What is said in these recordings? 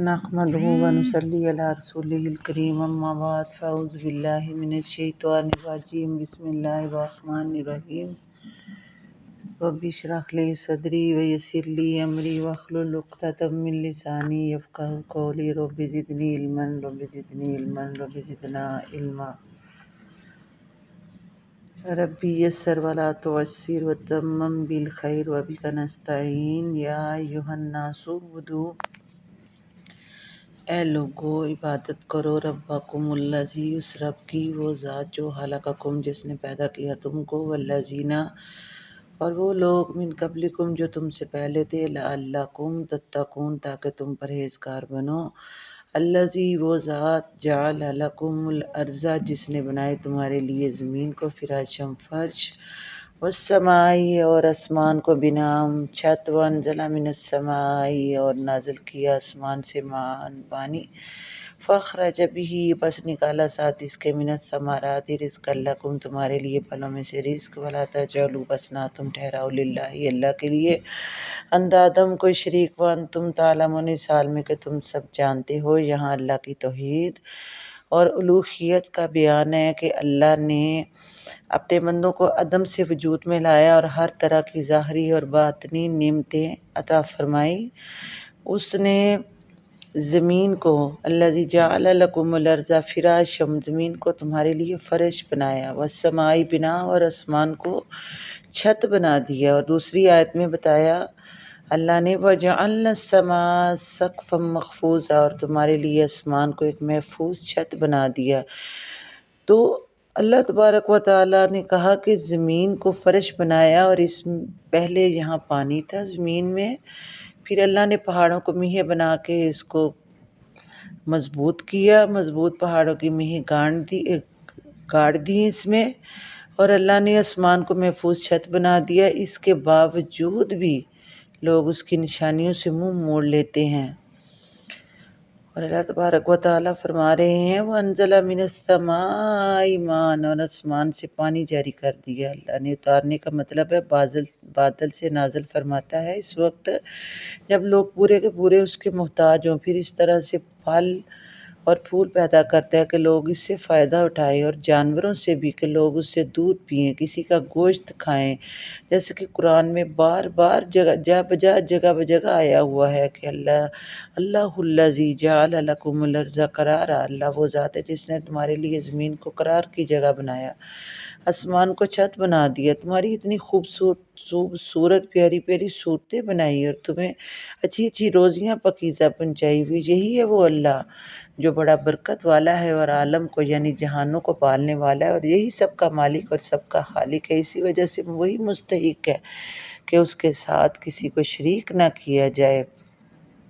نحمده ونصلي على رسوله الكريم اما بعد فاعوذ بالله من الشيطان الرجيم بسم الله الرحمن الرحيم رب اشرح لي صدري ويسر لي امري واحلل عقدة من لساني يفقهوا قولي رب زدني علما رب زدني علما رب زدنا علما ربي يسر ولا تعسر وتمم بالخير وبك نستعين يا أيها الناس اعبدوا اے لوگو عبادت کرو ربکم الذی اس رب کی وہ ذات جو خلقکم جس نے پیدا کیا تم کو والذین اور وہ لوگ من قبلکم جو تم سے پہلے تھے لعلکم تتقون تاکہ تم پرہیزگار بنو الذی وہ ذات جعل لکم الارض جس نے بنائے تمہارے لیے زمین کو فراشم فرش والسمائی اور آسمان کو بنام چھت وانزل من السمائی اور نازل کیا آسمان سے مان پانی فخرج بھی بس نکالا ساتھ اس کے من الثمرات رزق لکم تمہارے لیے پھلوں میں سے رزق ولا تجعلوا بس نہ تم ٹھہراؤ للہ اللہ کے لیے اندادم کوئی شریک وان تم تعلمون اس حال میں کہ تم سب جانتے ہو۔ یہاں اللہ کی توحید اور الوہیت کا بیان ہے کہ اللہ نے اپنے بندوں کو عدم سے وجود میں لایا اور ہر طرح کی ظاہری اور باطنی نعمتیں عطا فرمائی۔ اس نے زمین کو الذی جعل لکم الارض فراشا زمین کو تمہارے لیے فرش بنایا، والسمائی بنا اور آسمان کو چھت بنا دیا، اور دوسری آیت میں بتایا اللہ نے وجعلنا السماء سقفا محفوظا اور تمہارے لیے آسمان کو ایک محفوظ چھت بنا دیا۔ تو اللہ تبارک و تعالیٰ نے کہا کہ زمین کو فرش بنایا اور اس پہلے یہاں پانی تھا زمین میں، پھر اللہ نے پہاڑوں کو میخیں بنا کے اس کو مضبوط کیا، مضبوط پہاڑوں کی میخیں گاڑ دی اس میں، اور اللہ نے آسمان کو محفوظ چھت بنا دیا۔ اس کے باوجود بھی لوگ اس کی نشانیوں سے منہ موڑ لیتے ہیں، اور اللہ تبارک و تعالیٰ فرما رہے ہیں وَأَنزَلَ مِنَ السَّمَاءِ مَاءً اور آسمان سے پانی جاری کر دیا۔ اللہ نے اتارنے کا مطلب ہے بادل سے نازل فرماتا ہے اس وقت جب لوگ پورے کے پورے اس کے محتاج ہوں، پھر اس طرح سے پھل اور پھول پیدا کرتا ہے کہ لوگ اس سے فائدہ اٹھائیں، اور جانوروں سے بھی کہ لوگ اس سے دودھ پئیں، کسی کا گوشت کھائیں، جیسے کہ قرآن میں بار بار جگہ بجگہ آیا ہوا ہے کہ اللہ الذی جعل لکم الارض قرارا، اللہ وہ ذات ہے جس نے تمہارے لیے زمین کو قرار کی جگہ بنایا، آسمان کو چھت بنا دیا، تمہاری اتنی خوبصورت پیاری پیاری صورتیں بنائی اور تمہیں اچھی اچھی روزیاں پکیزہ پہنچائی ہوئی۔ یہی ہے وہ اللہ جو بڑا برکت والا ہے اور عالم کو یعنی جہانوں کو پالنے والا ہے، اور یہی سب کا مالک اور سب کا خالق ہے۔ اسی وجہ سے وہی مستحق ہے کہ اس کے ساتھ کسی کو شریک نہ کیا جائے۔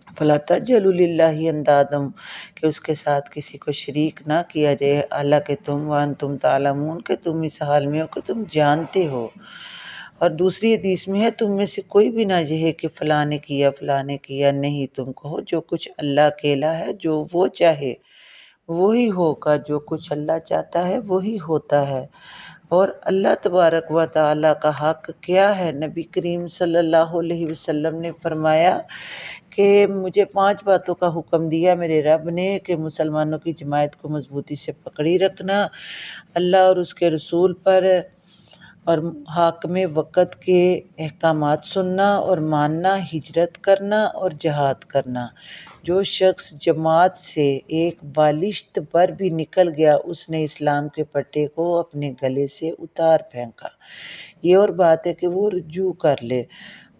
فَلَا تَجْعَلُوا لِلَّهِ أَندَادًا کہ اس کے ساتھ کسی کو شریک نہ کیا جائے، حالانکہ تم وَأَنْتُمْ تَعْلَمُونَ کہ تم اس حال میں ہو کہ تم جانتے ہو۔ اور دوسری حدیث میں ہے تم میں سے کوئی بھی نہ یہ کہ فلاں نے کیا، نہیں، تم کہو جو کچھ اللہ اکیلا ہے، جو وہ چاہے وہی ہوگا، جو کچھ اللہ چاہتا ہے وہی ہوتا ہے۔ اور اللہ تبارک و تعالیٰ کا حق کیا ہے؟ نبی کریم صلی اللہ علیہ وسلم نے فرمایا کہ مجھے 5 باتوں کا حکم دیا میرے رب نے کہ مسلمانوں کی جماعت کو مضبوطی سے پکڑی رکھنا، اللہ اور اس کے رسول پر اور حاکم وقت کے احکامات سننا اور ماننا، ہجرت کرنا اور جہاد کرنا۔ جو شخص جماعت سے ایک بالشت پر بھی نکل گیا اس نے اسلام کے پٹے کو اپنے گلے سے اتار پھینکا، یہ اور بات ہے کہ وہ رجوع کر لے۔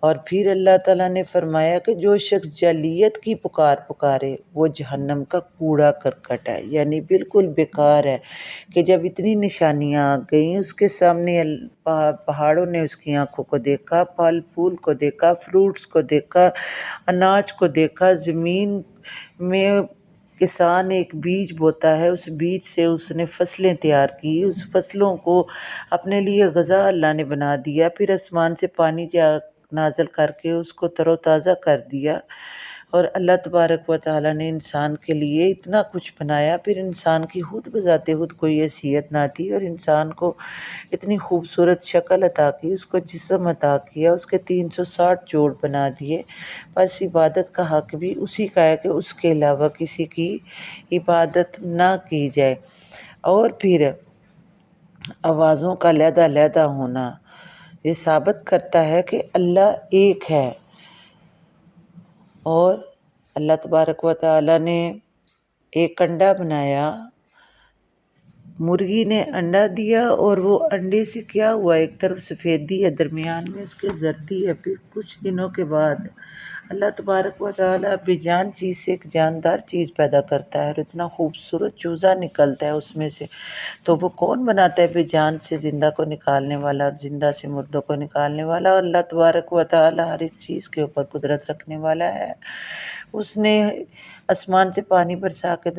اور پھر اللہ تعالیٰ نے فرمایا کہ جو شخص جاہلیت کی پکارے وہ جہنم کا کوڑا کرکٹ ہے، یعنی بالکل بیکار ہے کہ جب اتنی نشانیاں آ گئیں اس کے سامنے، پہاڑوں نے اس کی آنکھوں کو دیکھا، پھل پھول کو دیکھا، فروٹس کو دیکھا، اناج کو دیکھا، زمین میں کسان ایک بیج بوتا ہے، اس بیج سے اس نے فصلیں تیار کی، اس فصلوں کو اپنے لیے غذا اللہ نے بنا دیا، پھر آسمان سے پانی نازل کر کے اس کو تر و تازہ کر دیا، اور اللہ تبارک و تعالیٰ نے انسان کے لیے اتنا کچھ بنایا، پھر انسان کی خود بذات خود کوئی حیثیت نہ تھی، اور انسان کو اتنی خوبصورت شکل عطا کی، اس کو جسم عطا کیا، اس کے 360 جوڑ بنا دیے۔ بس عبادت کا حق بھی اسی کا ہے کہ اس کے علاوہ کسی کی عبادت نہ کی جائے۔ اور پھر آوازوں کا علیحدہ علیحدہ ہونا یہ ثابت کرتا ہے کہ اللہ ایک ہے، اور اللہ تبارک و تعالیٰ نے ایک انڈا بنایا، مرغی نے انڈا دیا، اور وہ انڈے سے کیا ہوا، ایک طرف سفیدی ہے، درمیان میں اس کے زردی ہے۔ پھر کچھ دنوں کے بعد اللہ تبارک و تعالیٰ بے جان چیز سے ایک جاندار چیز پیدا کرتا ہے، اور اتنا خوبصورت چوزا نکلتا ہے اس میں سے۔ تو وہ کون بناتا ہے بے جان سے زندہ کو نکالنے والا، اور زندہ سے مردوں کو نکالنے والا؟ اور اللہ تبارک و تعالیٰ ہر ایک چیز کے اوپر قدرت رکھنے والا ہے۔ اس نے آسمان سے پانی برسا کے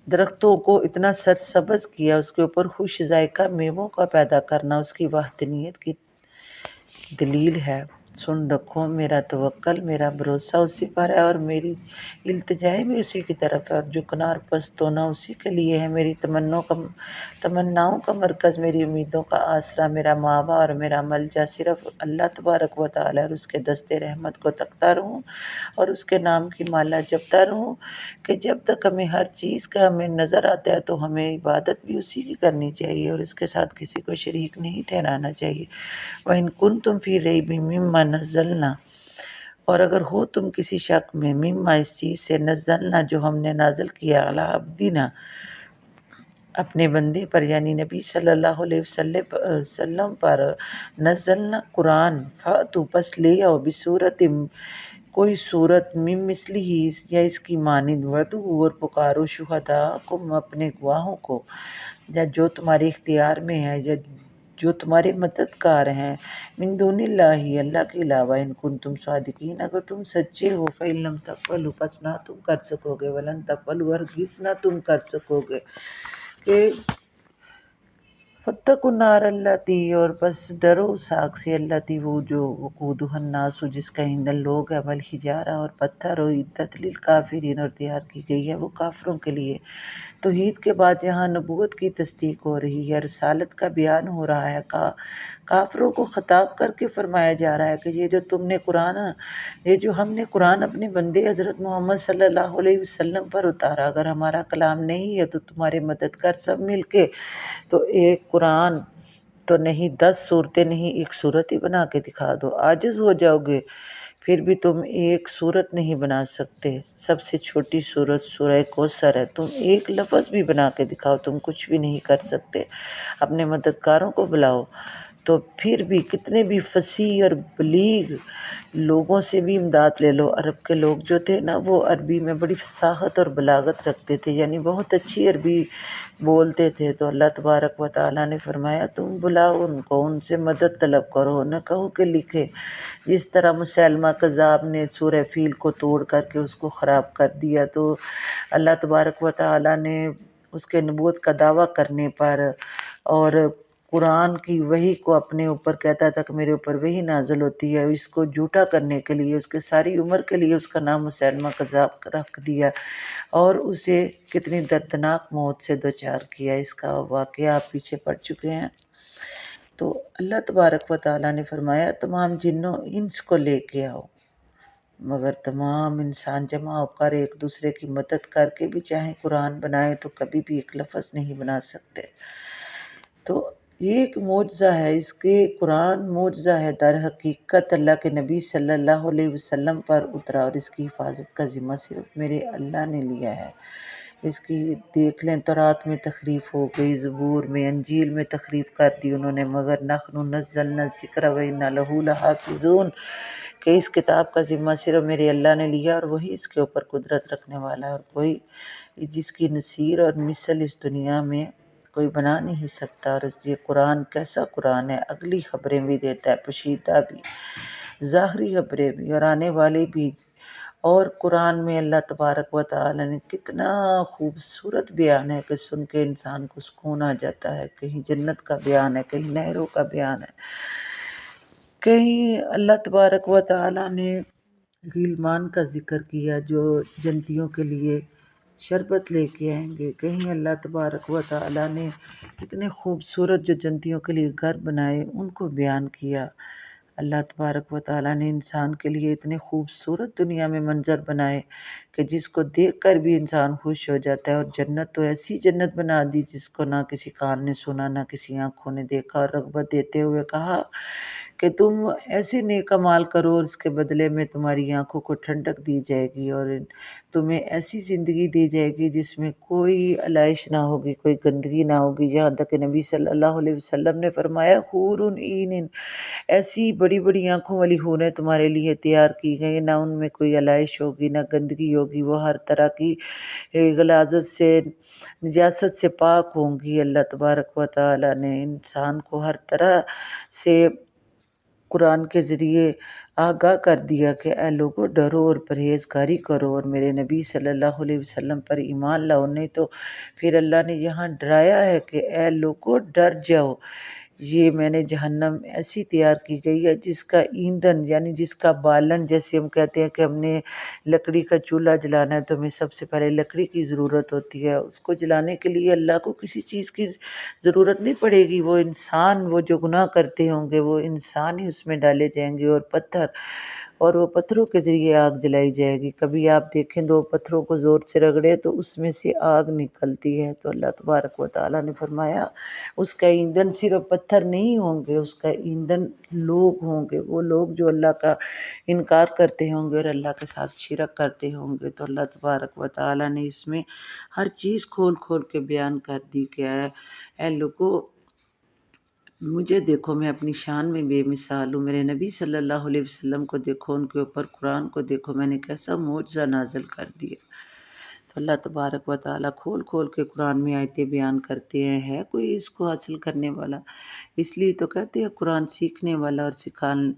درختوں کو اتنا سرسبز کیا، اس کے اوپر خوش ذائقہ میووں کا پیدا کرنا اس کی وحدانیت کی دلیل ہے۔ سن رکھو، میرا توکل، میرا بھروسہ اسی پر ہے، اور میری التجائے بھی اسی کی طرف ہے، اور جھکنا اور پست ہونا اسی کے لیے ہے۔ میری تمناؤں کا مرکز، میری امیدوں کا آسرا، میرا ماوا اور میرا ملجا صرف اللہ تبارک و تعالیٰ اور اس کے دستے رحمت کو تکتا رہوں، اور اس کے نام کی مالا جپتا رہوں، کہ جب تک ہمیں ہر چیز کا ہمیں نظر آتا ہے تو ہمیں عبادت بھی اسی کی کرنی چاہیے، اور اس کے ساتھ کسی کو شریک نہیں ٹھہرانا چاہیے۔ وَإِن كُنتُمْ فِي رَيْبٍ مِّمَّا نَزَّلْنَا، اور اگر ہو تم کسی شک میں، مما اس چیز سے، نزلنا جو ہم نے نازل کیا، علی عبدنا اپنے بندے پر، یعنی نبی صلی اللہ علیہ وسلم پر، نزلنا قرآن، فاتو پس لے آؤ، بصورت کوئی صورت، من مثلی ہی یا اس کی مانند، ودو اور پکارو، شہداءکم اپنے گواہوں کو، یا جو تمہارے اختیار میں ہے، یا جو تمہارے مددگار ہیں، من دون اللہ اللہ کے علاوہ، ان کنتم صادقین اگر تم سچے ہو، فإن لم تفعلوا پس نہ تم کر سکو گے، ولن تفعلوا ہرگز نہ تم کر سکو گے، کہ فاتقوا النار التی، اور بس ڈرو اس آگ سے، التی وہ جو، وقودها الناس جس کا ایندھن لوگ ہے، والحجارہ اور پتھر، اور عدت للکافرین اور تیار کی گئی ہے وہ کافروں کے لیے۔ توحید کے بعد یہاں نبوت کی تصدیق ہو رہی ہے، رسالت کا بیان ہو رہا ہے، کافروں کو خطاب کر کے فرمایا جا رہا ہے کہ یہ جو ہم نے قرآن اپنے بندے حضرت محمد صلی اللہ علیہ وسلم پر اتارا، اگر ہمارا کلام نہیں ہے تو تمہارے مددگار سب مل کے تو ایک قرآن تو نہیں، 10 صورتیں نہیں، ایک صورت ہی بنا کے دکھا دو، عاجز ہو جاؤ گے، پھر بھی تم ایک صورت نہیں بنا سکتے، سب سے چھوٹی صورت سورہ کوثر ہے، تم ایک لفظ بھی بنا کے دکھاؤ، تم کچھ بھی نہیں کر سکتے، اپنے مددگاروں کو بلاؤ۔ تو پھر بھی کتنے بھی فصیح اور بلیغ لوگوں سے بھی امداد لے لو، عرب کے لوگ جو تھے نا، وہ عربی میں بڑی فصاحت اور بلاغت رکھتے تھے، یعنی بہت اچھی عربی بولتے تھے، تو اللہ تبارک و تعالیٰ نے فرمایا تم بلاؤ ان کو، ان سے مدد طلب کرو، نہ کہو کہ لکھے، جس طرح مسیلمہ کذاب نے سورہ فیل کو توڑ کر کے اس کو خراب کر دیا، تو اللہ تبارک و تعالیٰ نے اس کے نبوت کا دعویٰ کرنے پر اور قرآن کی وحی کو اپنے اوپر کہتا تھا کہ میرے اوپر وحی نازل ہوتی ہے، اس کو جھوٹا کرنے کے لیے، اس کے ساری عمر کے لیے اس کا نام مسیلمہ کذاب رکھ دیا، اور اسے کتنی دردناک موت سے دوچار کیا۔ اس کا واقعہ آپ پیچھے پڑھ چکے ہیں۔ تو اللہ تبارک و تعالیٰ نے فرمایا تمام جنوں انس کو لے کے آؤ، مگر تمام انسان جمع ہو کر ایک دوسرے کی مدد کر کے بھی چاہے قرآن بنائے تو کبھی بھی ایک لفظ نہیں بنا سکتے۔ تو ایک معجزہ ہے، اس کے قرآن معجزہ ہے، در حقیقت اللہ کے نبی صلی اللہ علیہ وسلم پر اترا، اور اس کی حفاظت کا ذمہ صرف میرے اللہ نے لیا ہے۔ اس کی دیکھ لیں، تورات میں تحریف ہو گئی، زبور میں، انجیل میں تحریف کر دی انہوں نے، مگر نحن نزلنا الذکر وإنا لہ لحافظون، کہ اس کتاب کا ذمہ صرف میرے اللہ نے لیا، اور وہی اس کے اوپر قدرت رکھنے والا ہے، اور کوئی جس کی نصیر اور مثل اس دنیا میں کوئی بنا نہیں سکتا۔ اور یہ قرآن کیسا قرآن ہے، اگلی خبریں بھی دیتا ہے، پوشیدہ بھی، ظاہری خبریں بھی اور آنے والی بھی۔ اور قرآن میں اللہ تبارک و تعالی نے کتنا خوبصورت بیان ہے کہ سن کے انسان کو سکون آ جاتا ہے، کہیں جنت کا بیان ہے، کہیں نہروں کا بیان ہے، کہیں اللہ تبارک و تعالی نے غلمان کا ذکر کیا جو جنتیوں کے لیے شربت لے کے آئیں گے، کہیں اللہ تبارک و تعالیٰ نے اتنے خوبصورت جو جنتیوں کے لیے گھر بنائے ان کو بیان کیا۔ اللہ تبارک و تعالیٰ نے انسان کے لیے اتنے خوبصورت دنیا میں منظر بنائے کہ جس کو دیکھ کر بھی انسان خوش ہو جاتا ہے، اور جنت تو ایسی جنت بنا دی جس کو نہ کسی کان نے سنا نہ کسی آنکھوں نے دیکھا، اور رغبت دیتے ہوئے کہا کہ تم ایسے نیک اعمال کرو اور اس کے بدلے میں تمہاری آنکھوں کو ٹھنڈک دی جائے گی، اور تمہیں ایسی زندگی دی جائے گی جس میں کوئی علائش نہ ہوگی، کوئی گندگی نہ ہوگی، یہاں تک کہ نبی صلی اللہ علیہ وسلم نے فرمایا حور عین، ایسی بڑی بڑی آنکھوں والی حوریں تمہارے لیے تیار کی گئی، نہ ان میں کوئی علائش ہوگی نہ گندگی ہوگی، وہ ہر طرح کی غلاظت سے نجاست سے پاک ہوں گی۔ اللہ تبارک و تعالیٰ نے انسان کو ہر طرح سے قرآن کے ذریعے آگاہ کر دیا کہ اے لوگو ڈرو اور پرہیزگاری کرو اور میرے نبی صلی اللہ علیہ وسلم پر ایمان لاؤ، نہیں تو پھر اللہ نے یہاں ڈرایا ہے کہ اے لوگو ڈر جاؤ، یہ میں نے جہنم ایسی تیار کی گئی ہے جس کا ایندھن یعنی جس کا بالن، جیسے ہم کہتے ہیں کہ ہم نے لکڑی کا چولہا جلانا ہے تو ہمیں سب سے پہلے لکڑی کی ضرورت ہوتی ہے، اس کو جلانے کے لیے اللہ کو کسی چیز کی ضرورت نہیں پڑے گی، وہ انسان وہ جو گناہ کرتے ہوں گے وہ انسان ہی اس میں ڈالے جائیں گے، اور پتھر، اور وہ پتھروں کے ذریعے آگ جلائی جائے گی۔ کبھی آپ دیکھیں دو پتھروں کو زور سے رگڑے تو اس میں سے آگ نکلتی ہے، تو اللہ تبارک و تعالیٰ نے فرمایا اس کا ایندھن صرف پتھر نہیں ہوں گے، اس کا ایندھن لوگ ہوں گے، وہ لوگ جو اللہ کا انکار کرتے ہوں گے اور اللہ کے ساتھ شرک کرتے ہوں گے۔ تو اللہ تبارک و تعالیٰ نے اس میں ہر چیز کھول کھول کے بیان کر دی کہ اے لوگو مجھے دیکھو، میں اپنی شان میں بے مثال ہوں، میرے نبی صلی اللہ علیہ وسلم کو دیکھو، ان کے اوپر قرآن کو دیکھو، میں نے کیسا معجزہ نازل کر دیا۔ تو اللہ تبارک و تعالیٰ کھول کھول کے قرآن میں آیتیں بیان کرتے ہیں، ہے کوئی اس کو حاصل کرنے والا؟ اس لیے تو کہتے ہیں قرآن سیکھنے والا اور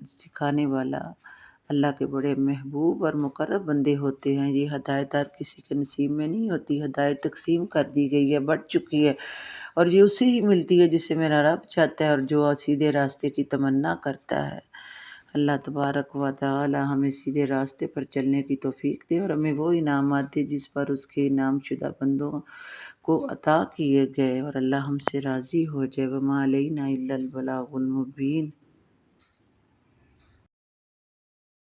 سکھانے والا اللہ کے بڑے محبوب اور مقرب بندے ہوتے ہیں۔ یہ ہدایت ہر کسی کے نصیب میں نہیں ہوتی، ہدایت تقسیم کر دی گئی ہے، بڑھ چکی ہے، اور یہ اسے ہی ملتی ہے جسے میرا رب چاہتا ہے اور جو سیدھے راستے کی تمنا کرتا ہے۔ اللہ تبارک و تعالی ہمیں سیدھے راستے پر چلنے کی توفیق دے اور ہمیں وہ انعامات دے جس پر اس کے انعام شدہ بندوں کو عطا کیے گئے، اور اللہ ہم سے راضی ہو جائے۔ وما علینا الا البلاغ المبین۔